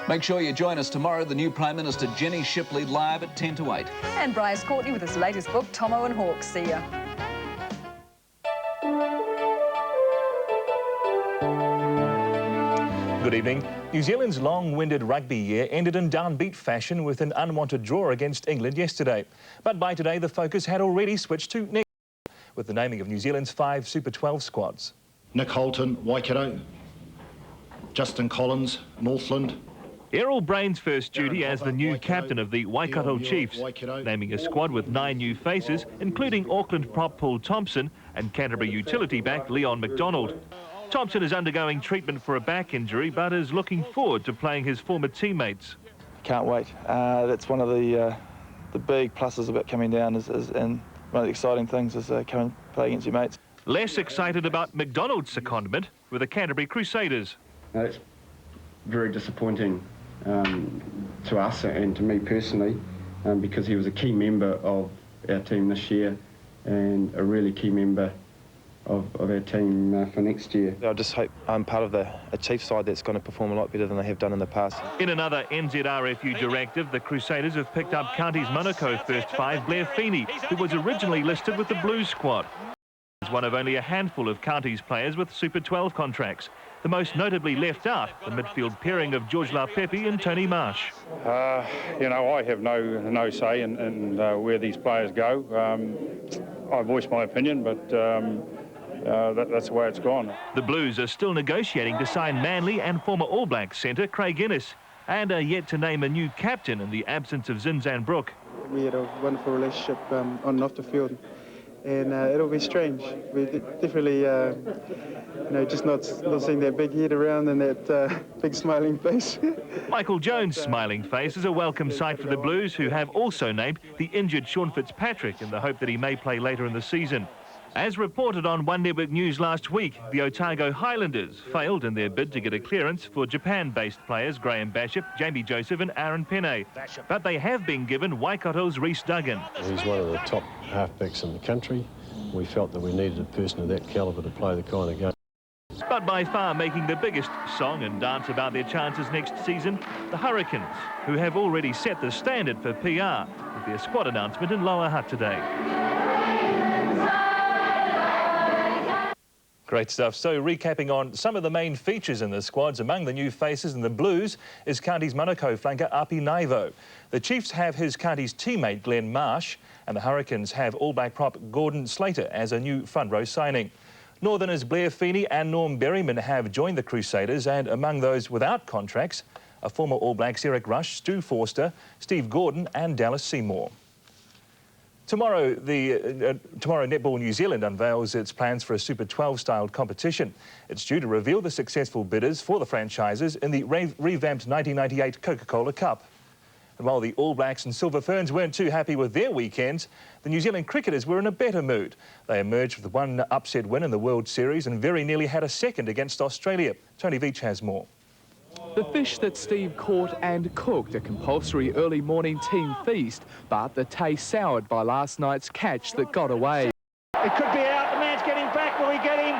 Make sure you join us tomorrow. The new Prime Minister Jenny Shipley live at 10 to 8. And Bryce Courtney with his latest book, Tomo and Hawks. See ya. Good evening. New Zealand's long-winded rugby year ended in downbeat fashion with an unwanted draw against England yesterday. But by today, the focus had already switched to next with the naming of New Zealand's 5 Super 12 squads. Nick Holton, Waikato. Justin Collins, Northland. Errol Brain's first duty as the new captain of the Waikato Chiefs, naming a squad with 9 new faces, including Auckland prop Paul Thompson and Canterbury utility back Leon McDonald. Thompson is undergoing treatment for a back injury, but is looking forward to playing his former teammates. Can't wait. That's one of the big pluses about coming down, and one of the exciting things is coming and play against your mates. Less excited about McDonald's secondment with the Canterbury Crusaders. It's very disappointing to us and to me personally, because he was a key member of our team this year and a really key member of our team for next year. I just hope I'm part of a Chiefs side that's going to perform a lot better than they have done in the past. In another NZRFU directive, the Crusaders have picked up Counties Monaco first 5 Blair Feeney, who was originally listed with the Blues squad. He's one of only a handful of Counties players with Super 12 contracts. The most notably left out, the midfield pairing of George Lapepe and Tony Marsh. You know, I have no say in where these players go. I voice my opinion, but that's the way it's gone. The Blues are still negotiating to sign Manly and former All Blacks centre Craig Innes, and are yet to name a new captain in the absence of Zinzan Brook. We had a wonderful relationship on and off the field, and it'll be strange. We definitely, you know, just not seeing that big head around and that big smiling face. Michael Jones' smiling face is a welcome sight for the Blues, who have also named the injured Sean Fitzpatrick in the hope that he may play later in the season. As reported on One Network News last week, the Otago Highlanders failed in their bid to get a clearance for Japan-based players Graham Bashop, Jamie Joseph and Aaron Penne. But they have been given Waikato's Rhys Duggan. He's one of the top halfbacks in the country. We felt that we needed a person of that calibre to play the kind of game. But by far making the biggest song and dance about their chances next season, the Hurricanes, who have already set the standard for PR with their squad announcement in Lower Hutt today. Great stuff. So recapping on some of the main features in the squads, among the new faces in the Blues is Counties Monaco flanker Api Naivo. The Chiefs have his Counties teammate Glenn Marsh, and the Hurricanes have All Black prop Gordon Slater as a new front row signing. Northerners Blair Feeney and Norm Berryman have joined the Crusaders, and among those without contracts are former All Blacks Eric Rush, Stu Forster, Steve Gordon and Dallas Seymour. Tomorrow, Netball New Zealand unveils its plans for a Super 12-styled competition. It's due to reveal the successful bidders for the franchises in the revamped 1998 Coca-Cola Cup. And while the All Blacks and Silver Ferns weren't too happy with their weekends, the New Zealand cricketers were in a better mood. They emerged with one upset win in the World Series and very nearly had a second against Australia. Tony Veach has more. The fish that Steve caught and cooked, a compulsory early morning team feast, but the taste soured by last night's catch that got away. It could be out, the man's getting back, will he get him?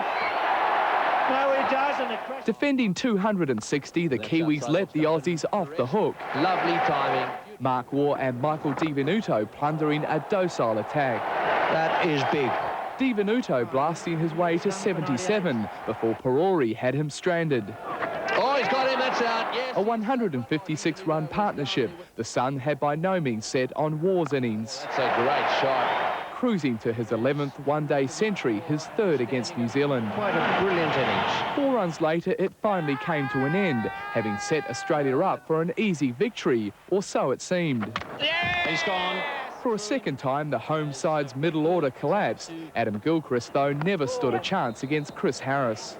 No, he doesn't. Defending 260, the Kiwis let the Aussies off the hook. Lovely timing. Mark Waugh and Michael Di Venuto plundering a docile attack. That is big. Di Venuto blasting his way to 77 before Perori had him stranded. Oh, he's got him, that's out, yes. A 156-run partnership. The Sun had by no means set on Waugh's innings. That's a great shot. Cruising to his 11th one-day century, his third against New Zealand. Quite a brilliant innings. 4 runs later, it finally came to an end, having set Australia up for an easy victory, or so it seemed. Yeah! He's gone. For a second time, the home side's middle order collapsed. Adam Gilchrist, though, never stood a chance against Chris Harris.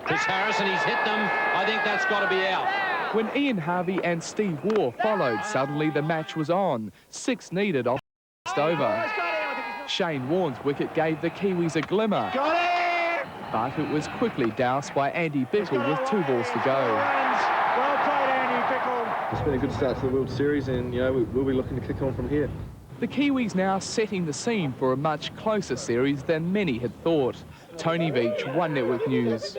Chris Harris, and he's hit them. I think that's got to be out. When Ian Harvey and Steve Waugh followed, suddenly the match was on. 6 needed off over. Shane Warne's wicket gave the Kiwis a glimmer. Got it! But it was quickly doused by Andy Bickle with 2 balls to go. Well played, Andy Bickle. It's been a good start to the World Series, and, you know, we'll be looking to kick on from here. The Kiwis now setting the scene for a much closer series than many had thought. Tony Veach, One Network News.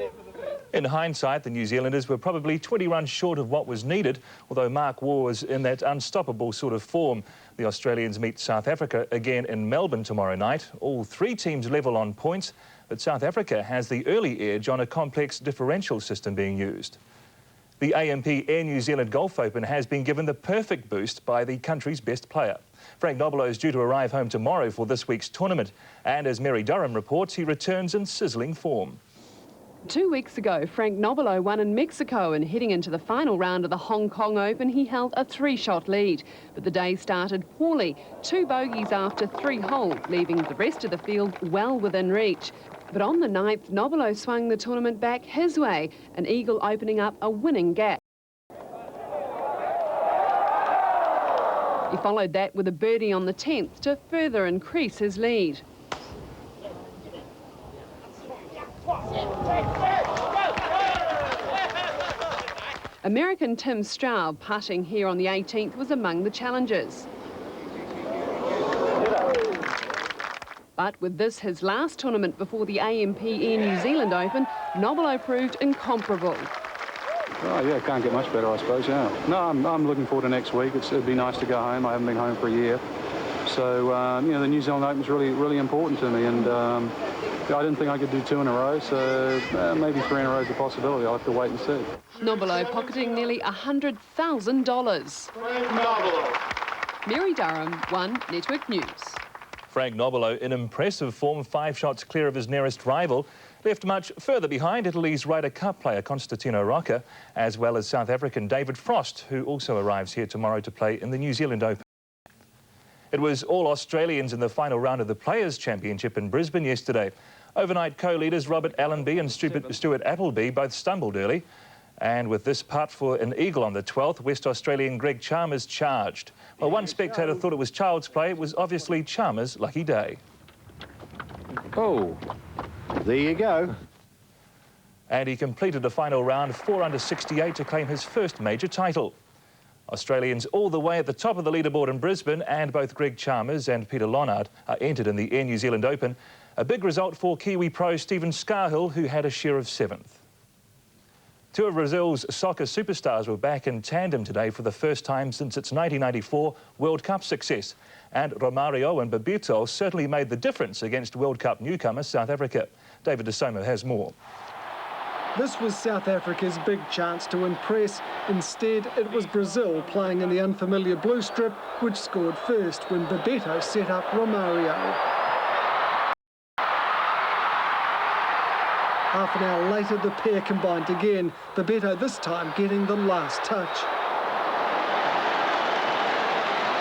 In hindsight, the New Zealanders were probably 20 runs short of what was needed, although Mark Waugh was in that unstoppable sort of form. The Australians meet South Africa again in Melbourne tomorrow night. All three teams level on points, but South Africa has the early edge on a complex differential system being used. The AMP Air New Zealand Golf Open has been given the perfect boost by the country's best player. Frank Nobilo is due to arrive home tomorrow for this week's tournament, and as Mary Durham reports, he returns in sizzling form. 2 weeks ago, Frank Nobilo won in Mexico, and heading into the final round of the Hong Kong Open, he held a 3-shot lead. But the day started poorly, 2 bogeys after 3 holes, leaving the rest of the field well within reach. But on the 9th, Nobilo swung the tournament back his way, an eagle opening up a winning gap. He followed that with a birdie on the 10th to further increase his lead. American Tim Straub putting here on the 18th was among the challengers. But with this his last tournament before the AMP Air New Zealand Open, Nobilo proved incomparable. Oh yeah, can't get much better, I suppose. Yeah. No, I'm looking forward to next week. It'd be nice to go home. I haven't been home for a year, so you know, the New Zealand Open is really important to me, and I didn't think I could do 2 in a row, so maybe 3 in a row is a possibility. I'll have to wait and see. Nobilo pocketing nearly $100,000. Mary Durham, One Network News. Frank Nobilo in impressive form, 5 shots clear of his nearest rival. Left much further behind Italy's Ryder Cup player Constantino Rocca, as well as South African David Frost, who also arrives here tomorrow to play in the New Zealand Open. It was all Australians in the final round of the Players' Championship in Brisbane yesterday. Overnight co-leaders Robert Allenby and Stuart Appleby both stumbled early. And with this putt for an eagle on the 12th, West Australian Greg Chalmers charged. While one spectator thought it was child's play, it was obviously Chalmers' lucky day. Oh, there you go. And he completed the final round 4 under 68 to claim his first major title. Australians all the way at the top of the leaderboard in Brisbane, and both Greg Chalmers and Peter Lonard are entered in the Air New Zealand Open. A big result for Kiwi pro Stephen Scahill, who had a share of 7th. 2 of Brazil's soccer superstars were back in tandem today for the first time since its 1994 World Cup success. And Romario and Bebeto certainly made the difference against World Cup newcomer South Africa. David DeSoma has more. This was South Africa's big chance to impress. Instead, it was Brazil playing in the unfamiliar blue strip, which scored first when Bebeto set up Romario. Half an hour later, the pair combined again, Bebeto this time getting the last touch.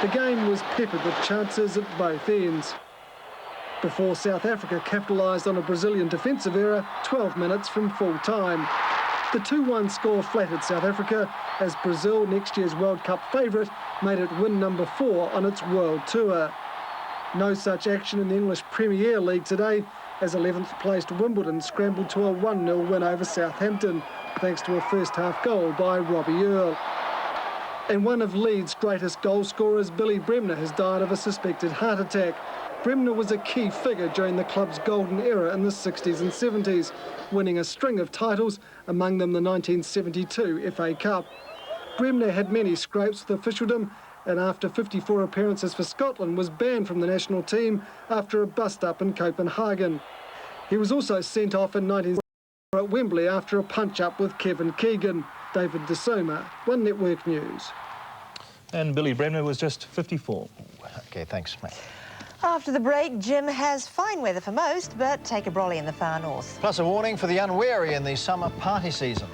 The game was peppered with chances at both ends, before South Africa capitalised on a Brazilian defensive error 12 minutes from full time. The 2-1 score flattered South Africa as Brazil, next year's World Cup favourite, made it win number 4 on its world tour. No such action in the English Premier League today, as 11th placed Wimbledon scrambled to a 1-0 win over Southampton, thanks to a first-half goal by Robbie Earle. And one of Leeds' greatest goal scorers, Billy Bremner, has died of a suspected heart attack. Bremner was a key figure during the club's golden era in the 60s and 70s, winning a string of titles, among them the 1972 FA Cup. Bremner had many scrapes with officialdom, and after 54 appearances for Scotland was banned from the national team after a bust-up in Copenhagen. He was also sent off in 1974 at Wembley after a punch-up with Kevin Keegan. David DeSoma, One Network News. And Billy Bremner was just 54. OK, thanks, mate. After the break, Jim has fine weather for most, but take a brolly in the far north. Plus a warning for the unwary in the summer party season.